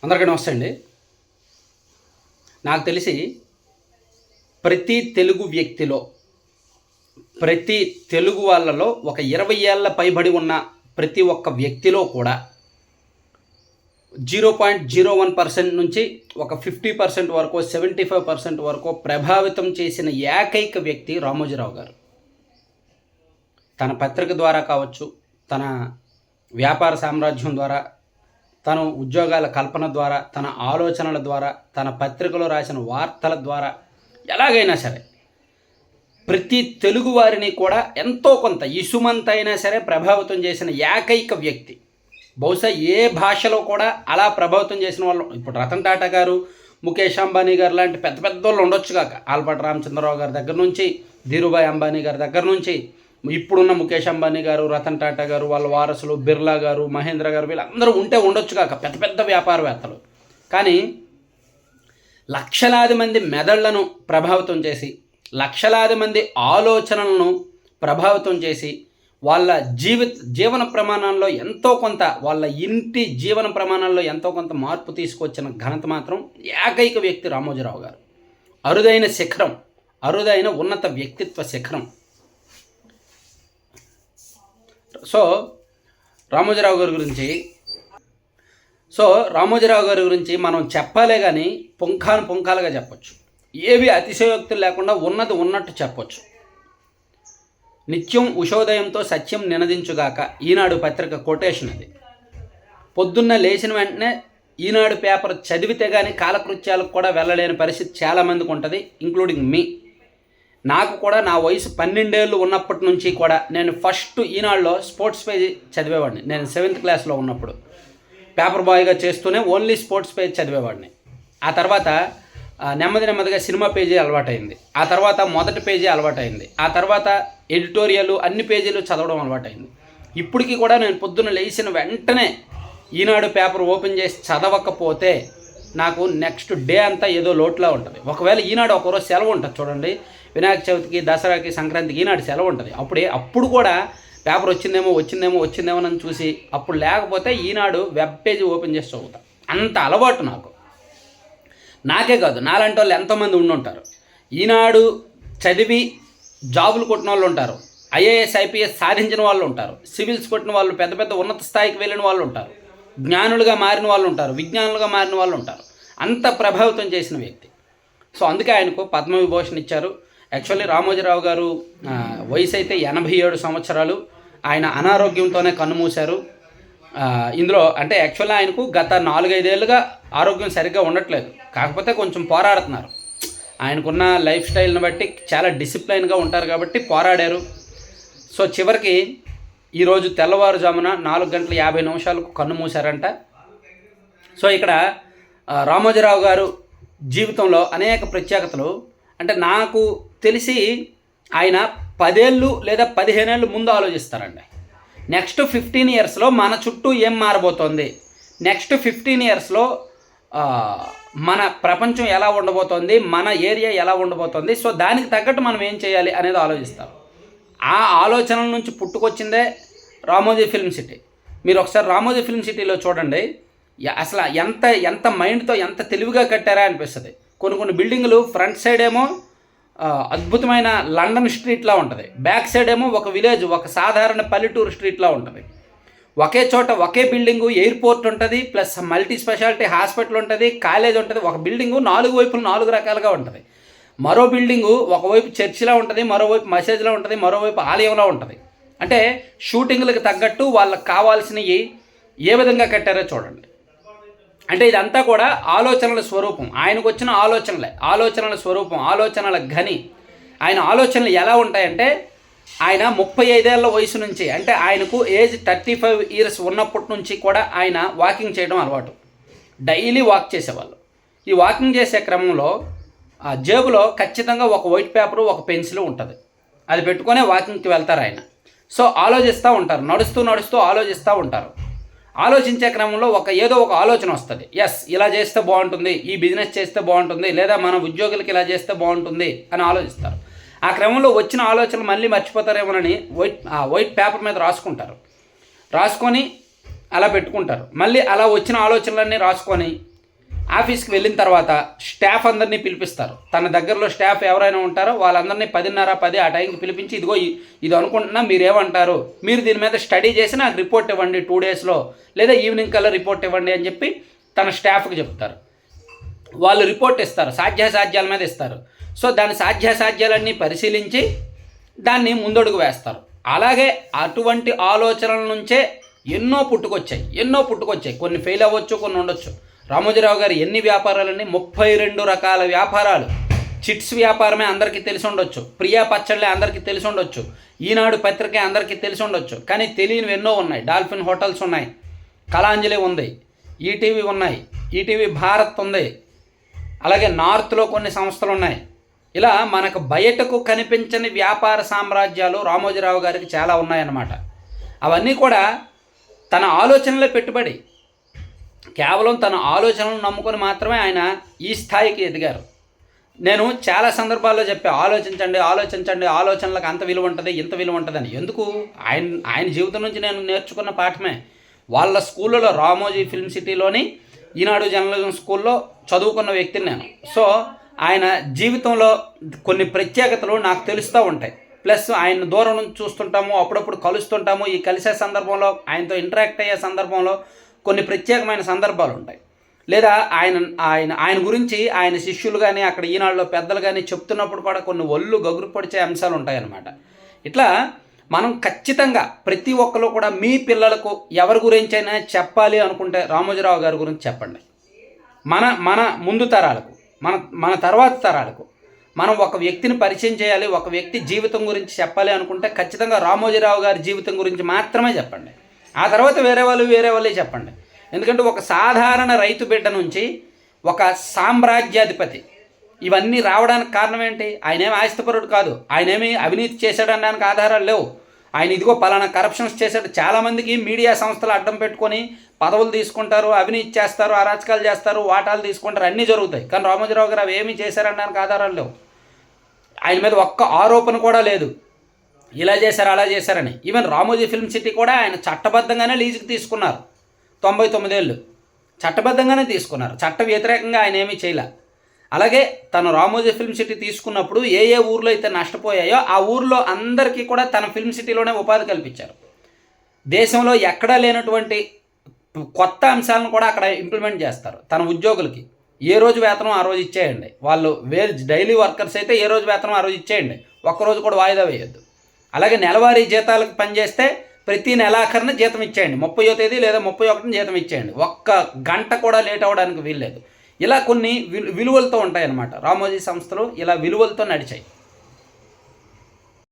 అందరికీ నమస్తే అండి. నాకు తెలిసి ప్రతి తెలుగు వ్యక్తిలో, ప్రతి తెలుగు వాళ్ళలో ఒక 20 ఏళ్ల పైబడి ఉన్న ప్రతి ఒక్క వ్యక్తిలో కూడా 0.01% నుంచి ఒక 50% వరకు 75% వరకు ప్రభావితం చేసిన ఏకైక వ్యక్తి రామోజీరావు గారు. తన పత్రిక ద్వారా కావచ్చు, తన వ్యాపార సామ్రాజ్యం ద్వారా, తన ఉద్యోగాల కల్పన ద్వారా, తన ఆలోచనల ద్వారా, తన పత్రికలో రాసిన వార్తల ద్వారా, ఎలాగైనా సరే ప్రతి తెలుగు వారిని కూడా ఎంతో కొంత ఇసుమంతైనా సరే ప్రభావితం చేసిన ఏకైక వ్యక్తి. బహుశా ఏ భాషలో కూడా అలా ప్రభావితం చేసిన వాళ్ళు ఇప్పుడు రతన్ టాటా గారు, ముఖేష్ అంబానీ గారు లాంటి పెద్ద పెద్ద వాళ్ళు ఉండొచ్చు కాక, ఆల్బర్ట్ రామచంద్రరావు గారి దగ్గర నుంచి, ధీరుభాయ్ అంబానీ గారి దగ్గర నుంచి, ఇప్పుడున్న ముఖేష్ అంబానీ గారు, రతన్ టాటా గారు, వాళ్ళ వారసులు బిర్లా గారు, మహేంద్ర గారు, వీళ్ళందరూ ఉండొచ్చు కాక పెద్ద పెద్ద వ్యాపారవేత్తలు. కానీ లక్షలాది మంది మెదళ్లను ప్రభావితం చేసి, లక్షలాది మంది ఆలోచనలను ప్రభావితం చేసి, వాళ్ళ జీవన ప్రమాణాల్లో ఎంతో కొంత, వాళ్ళ ఇంటి జీవన ప్రమాణాల్లో ఎంతో కొంత మార్పు తీసుకొచ్చిన ఘనత మాత్రం ఏకైక వ్యక్తి రామోజీరావు గారు. అరుదైన శిఖరం, అరుదైన ఉన్నత వ్యక్తిత్వ శిఖరం. సో రామోజీరావు గారి గురించి మనం చెప్పాలే కానీ పుంఖాలుగా చెప్పొచ్చు. ఏవి అతిశయోక్తులు లేకుండా ఉన్నది ఉన్నట్టు చెప్పొచ్చు. నిత్యం ఉషోదయంతో సత్యం నినదించుగాక ఈనాడు పత్రిక కొటేషన్ అది. పొద్దున్న లేచిన వెంటనే ఈనాడు పేపర్ చదివితే కానీ కాలకృత్యాలకు కూడా వెళ్ళలేని పరిస్థితి చాలామందికి ఉంటుంది, ఇంక్లూడింగ్ మీ. నాకు కూడా నా వయసు 12 ఏళ్ళు ఉన్నప్పటి నుంచి కూడా నేను ఫస్ట్ ఈనాడులో స్పోర్ట్స్ పేజీ చదివేవాడిని. నేను 7th క్లాస్లో ఉన్నప్పుడు పేపర్ బాయ్గా చేస్తూనే ఓన్లీ స్పోర్ట్స్ పేజ్ చదివేవాడిని. ఆ తర్వాత నెమ్మదిగా సినిమా పేజీ అలవాటైంది. ఆ తర్వాత మొదటి పేజీ అలవాటైంది. ఆ తర్వాత ఎడిటోరియల్ అన్ని పేజీలు చదవడం అలవాటైంది. ఇప్పటికీ కూడా నేను పొద్దున్న లేచిన వెంటనే ఈనాడు పేపర్ ఓపెన్ చేసి చదవకపోతే నాకు నెక్స్ట్ డే అంతా ఏదో లోటులా ఉంటుంది. ఒకవేళ ఈనాడు ఒకరోజు సెలవు ఉంటుంది చూడండి, వినాయక చవితికి, దసరాకి, సంక్రాంతికి ఈనాడు సెలవు ఉంటుంది. అప్పుడు కూడా పేపర్ వచ్చిందేమో అని చూసి, అప్పుడు లేకపోతే ఈనాడు వెబ్ పేజీ ఓపెన్ చేసి చదువుతా. అంత అలవాటు నాకు. నాకే కాదు, నాలాంటి వాళ్ళు ఎంతోమంది ఉండుంటారు. ఈనాడు చదివి జాబులు కొట్టిన వాళ్ళు ఉంటారు, ఐఏఎస్ ఐపీఎస్ సాధించిన వాళ్ళు ఉంటారు, సివిల్స్ కొట్టిన వాళ్ళు, పెద్ద పెద్ద ఉన్నత స్థాయికి వెళ్ళిన వాళ్ళు ఉంటారు, జ్ఞానులుగా మారిన వాళ్ళు ఉంటారు, విజ్ఞానులుగా మారిన వాళ్ళు ఉంటారు. అంత ప్రభావితం చేసిన వ్యక్తి. సో అందుకే ఆయనకు పద్మవిభూషణ్ ఇచ్చారు. యాక్చువల్లీ రామోజీరావు గారు వయసు అయితే 87 సంవత్సరాలు. ఆయన అనారోగ్యంతోనే కన్నుమూశారు. ఇందులో అంటే యాక్చువల్లీ ఆయనకు గత 4-5 ఏళ్ళుగా ఆరోగ్యం సరిగ్గా ఉండట్లేదు. కాకపోతే కొంచెం పోరాడుతున్నారు. ఆయనకున్న లైఫ్ స్టైల్ని బట్టి చాలా డిసిప్లైన్గా ఉంటారు కాబట్టి పోరాడారు. సో చివరికి ఈరోజు తెల్లవారుజామున 4:50 కన్ను మూశారంట. సో ఇక్కడ రామోజీరావు గారు జీవితంలో అనేక ప్రత్యేకతలు. అంటే నాకు తెలిసి ఆయన 10 ఏళ్ళు లేదా 15 ఏళ్ళు ముందు ఆలోచిస్తారండి. నెక్స్ట్ 15 ఇయర్స్లో మన చుట్టూ ఏం మారబోతోంది, నెక్స్ట్ 15 ఇయర్స్లో మన ప్రపంచం ఎలా ఉండబోతోంది, మన ఏరియా ఎలా ఉండబోతోంది, సో దానికి తగ్గట్టు మనం ఏం చేయాలి అనేది ఆలోచిస్తారు. ఆ ఆలోచనల నుంచి పుట్టుకొచ్చిందే రామోజీ ఫిల్మ్ సిటీ. మీరు ఒకసారి రామోజీ ఫిల్మ్ సిటీలో చూడండి, అసలు ఎంత మైండ్తో ఎంత తెలివిగా కట్టారా అనిపిస్తుంది. కొన్ని బిల్డింగులు ఫ్రంట్ సైడ్ ఏమో అద్భుతమైన లండన్ స్ట్రీట్లా ఉంటుంది, బ్యాక్ సైడ్ ఏమో ఒక విలేజ్, ఒక సాధారణ పల్లెటూరు స్ట్రీట్లా ఉంటుంది. ఒకే చోట ఒకే బిల్డింగు, ఎయిర్పోర్ట్ ఉంటుంది, ప్లస్ మల్టీ స్పెషాలిటీ హాస్పిటల్ ఉంటుంది, కాలేజ్ ఉంటుంది. ఒక బిల్డింగు 4 వైపులు 4 రకాలుగా ఉంటుంది. మరో బిల్డింగు ఒకవైపు చర్చిలా ఉంటుంది, మరోవైపు మసీజ్లా ఉంటుంది, మరోవైపు ఆలయంలో ఉంటుంది. అంటే షూటింగ్లకు తగ్గట్టు వాళ్ళకి కావాల్సినవి ఏ విధంగా కట్టారో చూడండి. అంటే ఇదంతా కూడా ఆలోచనల స్వరూపం. ఆయనకు వచ్చిన ఆలోచనల స్వరూపం, ఆలోచనల గని. ఆయన ఆలోచనలు ఎలా ఉంటాయంటే, ఆయన 35 ఏళ్ల వయసు నుంచి, అంటే ఆయనకు ఏజ్ 35 ఇయర్స్ ఉన్నప్పటి నుంచి కూడా ఆయన వాకింగ్ చేయడం అలవాటు. డైలీ వాక్ చేసేవాళ్ళు. ఈ వాకింగ్ చేసే క్రమంలో జేబులో ఖచ్చితంగా ఒక వైట్ పేపరు, ఒక పెన్సిల్ ఉంటుంది. అది పెట్టుకునే వాకింగ్కి వెళ్తారు ఆయన. సో ఆలోచిస్తూ ఉంటారు, నడుస్తూ ఆలోచిస్తూ ఉంటారు. ఆలోచించే క్రమంలో ఏదో ఒక ఆలోచన వస్తుంది. ఎస్, ఇలా చేస్తే బాగుంటుంది, ఈ బిజినెస్ చేస్తే బాగుంటుంది, లేదా మన ఉద్యోగులకి ఇలా చేస్తే బాగుంటుంది అని ఆలోచిస్తారు. ఆ క్రమంలో వచ్చిన ఆలోచనలు మళ్ళీ మర్చిపోతారేమోనని వైట్ పేపర్ మీద రాసుకుంటారు. రాసుకొని అలా పెట్టుకుంటారు. మళ్ళీ అలా వచ్చిన ఆలోచనలన్నీ రాసుకొని ఆఫీస్కి వెళ్ళిన తర్వాత స్టాఫ్ అందరినీ పిలిపిస్తారు. తన దగ్గరలో స్టాఫ్ ఎవరైనా ఉంటారో వాళ్ళందరినీ 10:30 ఆ టైంకి పిలిపించి, ఇదిగో ఇది అనుకుంటున్నా, మీరేమంటారు, మీరు దీని మీద స్టడీ చేసి నాకు రిపోర్ట్ ఇవ్వండి 2 డేస్లో, లేదా ఈవినింగ్ కల్లా రిపోర్ట్ ఇవ్వండి అని చెప్పి తన స్టాఫ్కి చెప్తారు. వాళ్ళు రిపోర్ట్ ఇస్తారు, సాధ్యాసాధ్యాల మీద ఇస్తారు. సో దాని సాధ్యాసాధ్యాలన్నీ పరిశీలించి దాన్ని ముందడుగు వేస్తారు. అలాగే అటువంటి ఆలోచనల నుంచే ఎన్నో పుట్టుకొచ్చాయి. కొన్ని ఫెయిల్ అవ్వచ్చు, కొన్ని ఉండొచ్చు. రామోజీరావు గారు ఎన్ని వ్యాపారాలన్నీ 32 రకాల వ్యాపారాలు. చిట్స్ వ్యాపారమే అందరికీ తెలిసి ఉండొచ్చు, ప్రియా పచ్చళ్ళే అందరికీ తెలిసి ఉండొచ్చు, ఈనాడు పత్రికే అందరికీ తెలిసి ఉండొచ్చు. కానీ తెలియనివి ఎన్నో ఉన్నాయి. డాల్ఫిన్ హోటల్స్ ఉన్నాయి, కళాంజలి ఉంది, ఈటీవీ ఉన్నాయి, ఈటీవీ భారత్ ఉంది, అలాగే నార్త్లో కొన్ని సంస్థలు ఉన్నాయి. ఇలా మనకు బయటకు కనిపించని వ్యాపార సామ్రాజ్యాలు రామోజీరావు గారికి చాలా ఉన్నాయన్నమాట. అవన్నీ కూడా తన ఆలోచనలే పెట్టుబడి. కేవలం తన ఆలోచనలను నమ్ముకొని మాత్రమే ఆయన ఈ స్థాయికి ఎదిగారు. నేను చాలా సందర్భాల్లో చెప్పా, ఆలోచించండి, ఆలోచనలకు అంత విలువ ఉంటుంది, ఇంత విలువ ఉంటుందని. ఎందుకు? ఆయన జీవితం నుంచి నేను నేర్చుకున్న పాఠమే. వాళ్ళ స్కూళ్ళలో, రామోజీ ఫిల్మ్ సిటీలోని ఈనాడు జర్నలిజం స్కూల్లో చదువుకున్న వ్యక్తిని నేను. సో ఆయన జీవితంలో కొన్ని ప్రత్యేకతలు నాకు తెలుస్తూ ఉంటాయి. ప్లస్ ఆయన దూరం నుంచి చూస్తుంటాము, అప్పుడప్పుడు కలుస్తుంటాము. ఈ కలిసే సందర్భంలో, ఆయనతో ఇంటరాక్ట్ అయ్యే సందర్భంలో కొన్ని ప్రత్యేకమైన సందర్భాలు ఉంటాయి. లేదా ఆయన గురించి ఆయన శిష్యులు కానీ, అక్కడ ఈనాడులో పెద్దలు కానీ చెప్తున్నప్పుడు కూడా కొన్ని ఒళ్ళు గగురు పొడిచే అంశాలు ఉంటాయన్నమాట. ఇట్లా మనం ఖచ్చితంగా ప్రతి ఒక్కరు కూడా మీ పిల్లలకు ఎవరి గురించి అయినా చెప్పాలి అనుకుంటే రామోజీరావు గారి గురించి చెప్పండి. మన ముందు తరాలకు, మన తర్వాత తరాలకు మనం ఒక వ్యక్తిని పరిచయం చేయాలి, ఒక వ్యక్తి జీవితం గురించి చెప్పాలి అనుకుంటే ఖచ్చితంగా రామోజీరావు గారి జీవితం గురించి మాత్రమే చెప్పండి. ఆ తర్వాత వేరే వాళ్ళే చెప్పండి. ఎందుకంటే ఒక సాధారణ రైతు బిడ్డ నుంచి ఒక సామ్రాజ్యాధిపతి ఇవన్నీ రావడానికి కారణం ఏంటి? ఆయనేమి ఆస్తిపరుడు కాదు, ఆయనేమి అవినీతి చేశాడనడానికి ఆధారాలు లేవు. ఆయన ఇదిగో పలానా కరప్షన్స్ చేశాడు. చాలామందికి మీడియా సంస్థలు అడ్డం పెట్టుకొని పదవులు తీసుకుంటారు, అవినీతి చేస్తారు, అరాచకాలు చేస్తారు, వాటాలు తీసుకుంటారు, అన్నీ జరుగుతాయి. కానీ రామోజీరావు గారు అవి ఏమీ చేశారనడానికి ఆధారాలు లేవు. ఆయన మీద ఒక్క ఆరోపణ కూడా లేదు ఇలా చేశారు అలా చేశారని. ఈవెన్ రామోజీ ఫిల్మ్ సిటీ కూడా ఆయన చట్టబద్ధంగానే లీజుకి తీసుకున్నారు. 99 ఏళ్ళు చట్టబద్ధంగానే తీసుకున్నారు, చట్ట వ్యతిరేకంగా ఆయన ఏమీ చేయలే. అలాగే తను రామోజీ ఫిల్మ్ సిటీ తీసుకున్నప్పుడు ఏ ఊర్లో అయితే నష్టపోయాయో ఆ ఊర్లో అందరికీ కూడా తన ఫిల్మ్ సిటీలోనే ఉపాధి కల్పించారు. దేశంలో ఎక్కడా లేనటువంటి కొత్త అంశాలను కూడా అక్కడ ఇంప్లిమెంట్ చేస్తారు. తన ఉద్యోగులకి ఏ రోజు వేతనం ఆ రోజు ఇచ్చేయండి. వాళ్ళు డైలీ వర్కర్స్ అయితే ఏ రోజు వేతనం ఆ రోజు ఇచ్చేయండి, ఒక్కరోజు కూడా వాయిదా వేయొద్దు. అలాగే నెలవారీ జీతాలకు పనిచేస్తే ప్రతి నెలాఖరిన జీతం ఇచ్చేయండి, 30వ తేదీ లేదా 31న జీతం ఇచ్చేయండి, ఒక్క గంట కూడా లేట్ అవ్వడానికి వీల్లేదు. ఇలా కొన్ని విలువలతో ఉంటాయన్నమాట. రామోజీ సంస్థలు ఇలా విలువలతో నడిచాయి.